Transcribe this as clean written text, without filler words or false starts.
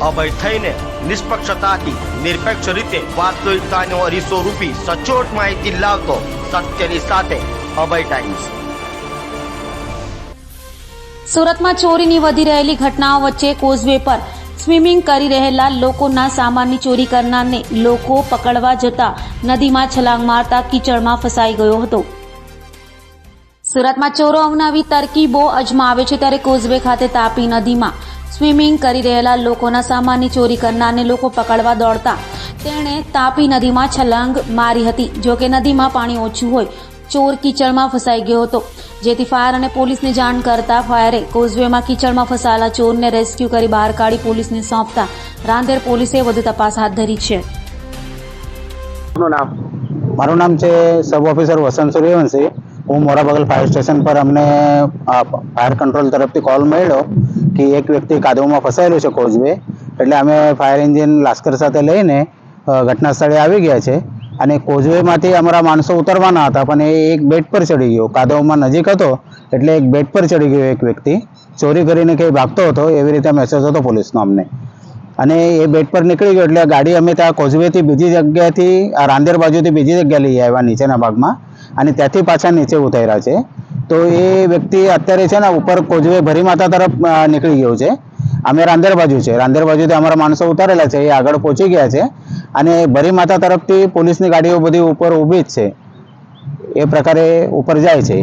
અભય થઈને નિષ્પક્ષતાથી નિરપેક્ષ રીતે વાસ્તવિકતાનો અરીસો રૂપી સચોટ માહિતી લાવતો સત્યની સાથે અભય ટાઈમ્સ। સુરતમાં ચોરીની વધી રહેલી ઘટનાઓ વચ્ચે કોઝવે પર સ્વિમિંગ કરી રહેલા લોકોના સામાનની ચોરી કરનારને લોકો પકડવા જતા નદીમાં છલાંગ મારતા કીચડમાં ફસાઈ ગયો હતો। સુરતમાં ચોરો અવનવી તરકીબો અજમાવે છે ત્યારે કોઝવે ખાતે તાપી નદીમાં સ્વિમિંગ કરી રહેલા લોકોના સામાનની ચોરી કરનારને લોકો પકડવા દોડતા તેણે તાપી નદીમાં છલાંગ મારી હતી। જોકે નદીમાં પાણી ઓછું હોય ચોર કીચડમાં ફસાઈ ગયો હતો, જેથી ફાયર અને પોલીસને જાણ કરતા ફાયરે કોઝવેમાં કીચડમાં ફસાયેલા ચોરને રેસ્ક્યુ કરી બહાર કાઢી પોલીસને સોંપતા રાંદેર પોલીસે વધુ તપાસ હાથ ધરી છે। મારું નામ છે સબ ઓફિસર વસંત સૂર્યવંશી। હું મોરાબગલ ફાયર સ્ટેશન પર અમને ફાયર કંટ્રોલ તરફથી કોલ મળ્યો કે એક વ્યક્તિ કાદવમાં ફસાયેલું છે કોઝવે, એટલે અમે ફાયર એન્જિન લાશ્કર સાથે લઈને ઘટના સ્થળે આવી ગયા છે અને કોઝવેમાંથી અમારા માણસો ઉતરવાના હતા, પણ એ એક બેટ પર ચડી ગયો, કાદવમાં નજીક હતો એટલે એક બેટ પર ચડી ગયો એક વ્યક્તિ, ચોરી કરીને કંઈ ભાગતો હતો એવી રીતે મેસેજ હતો પોલીસનો અમને, અને એ બેટ પર નીકળી ગયો એટલે ગાડી અમે ત્યાં કોઝવેથી બીજી જગ્યાથી રાંદેર બાજુથી બીજી જગ્યાએ લઈ આવ્યા નીચેના ભાગમાં, અને ત્યાંથી પાછા નીચે ઉતાર્યા છે। તો એ વ્યક્તિ અત્યારે છે ને ઉપર કોઝવે ભરી માતા તરફ નીકળી ગયો છે। અમે રાંદેર બાજુ છે, રાંદેર બાજુથી અમારા માણસો ઉતારેલા છે, એ આગળ પહોંચી ગયા છે અને ભરી માતા તરફથી પોલીસની ગાડીઓ બધી ઉપર ઊભી જ છે, એ પ્રકારે ઉપર જાય છે।